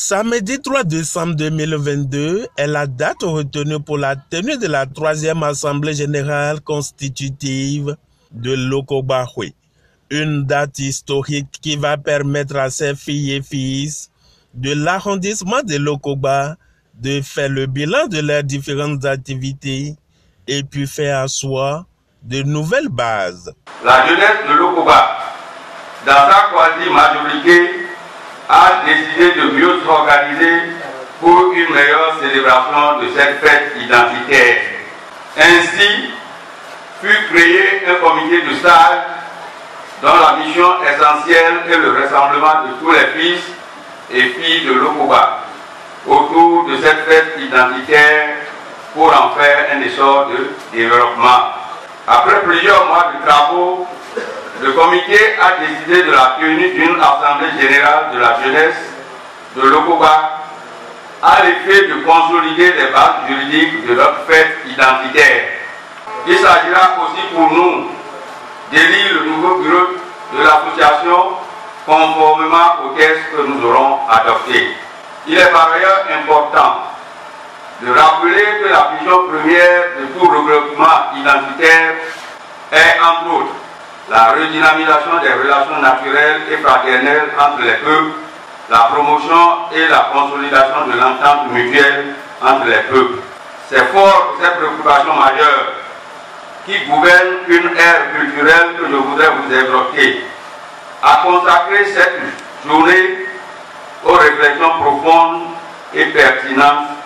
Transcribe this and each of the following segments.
Samedi 3 décembre 2022 est la date retenue pour la tenue de la 3e Assemblée générale constitutive de Lokobahwe. Une date historique qui va permettre à ses filles et fils de l'arrondissement de Lokoba de faire le bilan de leurs différentes activités et puis faire asseoir de nouvelles bases. La jeunesse de Lokoba, dans sa quasi-majorité, a décidé de mieux s'organiser pour une meilleure célébration de cette fête identitaire. Ainsi, fut créé un comité de stage dont la mission essentielle est le rassemblement de tous les fils et filles de Lokoba autour de cette fête identitaire pour en faire un essor de développement. Après plusieurs mois de travaux, le comité a décidé de la tenue d'une assemblée générale de la jeunesse de Lokoba à l'effet de consolider les bases juridiques de notre fête identitaire. Il s'agira aussi pour nous d'élire le nouveau bureau de l'association conformément aux textes que nous aurons adoptés. Il est par ailleurs important de rappeler que la vision première de tout regroupement identitaire est entre autres la redynamisation des relations naturelles et fraternelles entre les peuples, la promotion et la consolidation de l'entente mutuelle entre les peuples. C'est fort de ces préoccupations majeures qui gouvernent une ère culturelle que je voudrais vous évoquer, à consacrer cette journée aux réflexions profondes et pertinentes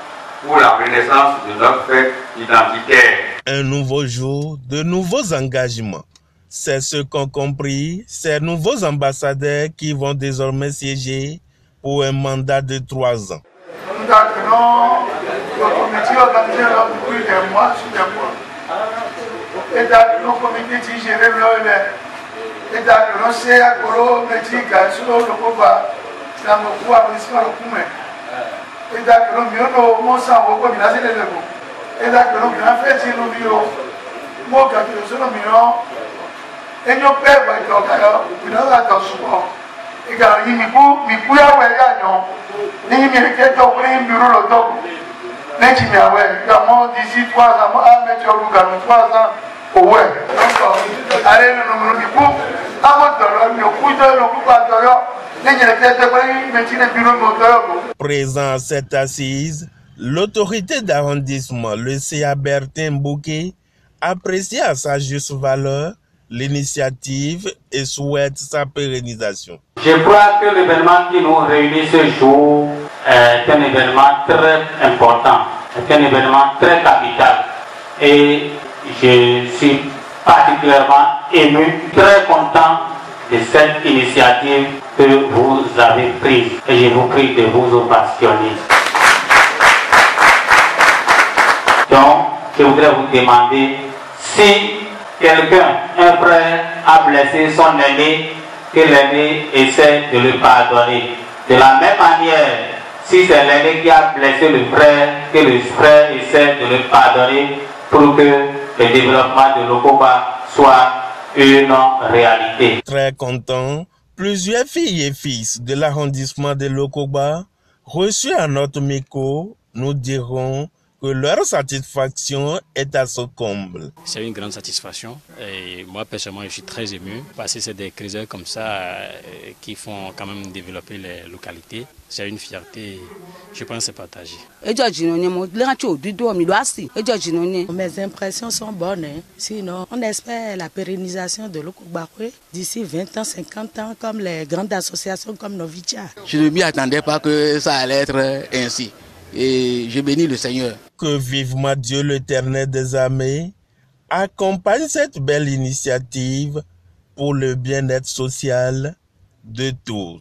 pour la renaissance de notre fête identitaire. Un nouveau jour, de nouveaux engagements. C'est ce qu'ont compris ces nouveaux ambassadeurs qui vont désormais siéger pour un mandat de 3 ans. Nous appelons le comité organisé depuis des mois sur des mois. Et dans le comité qui gère le et dans le CA Kolo, Mética, sur le Koba, dans le pouvoir municipal au Koumé. Et dans le Miono, mon sang, au Kobi, là c'est le Lebo. Et dans le Grand Fait, c'est le Mio, mon café, c'est le Mio. Et nous perdons le Tokayo, nous avons souvent. Et quand il y a un gagnant, il y a un bureau de Togo. D'ici 3 ans, à mettre 3 ans. Présent à cette assise, l'autorité d'arrondissement, le CA Bertin Mbouké, apprécie à sa juste valeur l'initiative et souhaite sa pérennisation. Je crois que l'événement qui nous réunit ce jour est un événement très important, est un événement très capital. Et je suis particulièrement ému, très content de cette initiative que vous avez prise. Et je vous prie de vous ovationner. Donc, je voudrais vous demander si quelqu'un, un frère, a blessé son aîné, que l'aîné essaie de le pardonner. De la même manière, si c'est l'aîné qui a blessé le frère, que le frère essaie de le pardonner pour que le développement de Lokoba soit une réalité. Très content, plusieurs filles et fils de l'arrondissement de Lokoba, reçus à notre micro, nous diront que leur satisfaction est à ce comble. C'est une grande satisfaction et moi personnellement je suis très ému parce que c'est des critères comme ça qui font quand même développer les localités. C'est une fierté, je pense, partagée. Mes impressions sont bonnes, hein. Sinon on espère la pérennisation de Lokobahwe d'ici 20 ans, 50 ans comme les grandes associations comme Novitia. Je ne m'y attendais pas que ça allait être ainsi. Et je bénis le Seigneur. Que vivement Dieu l'Éternel des armées accompagne cette belle initiative pour le bien-être social de tous.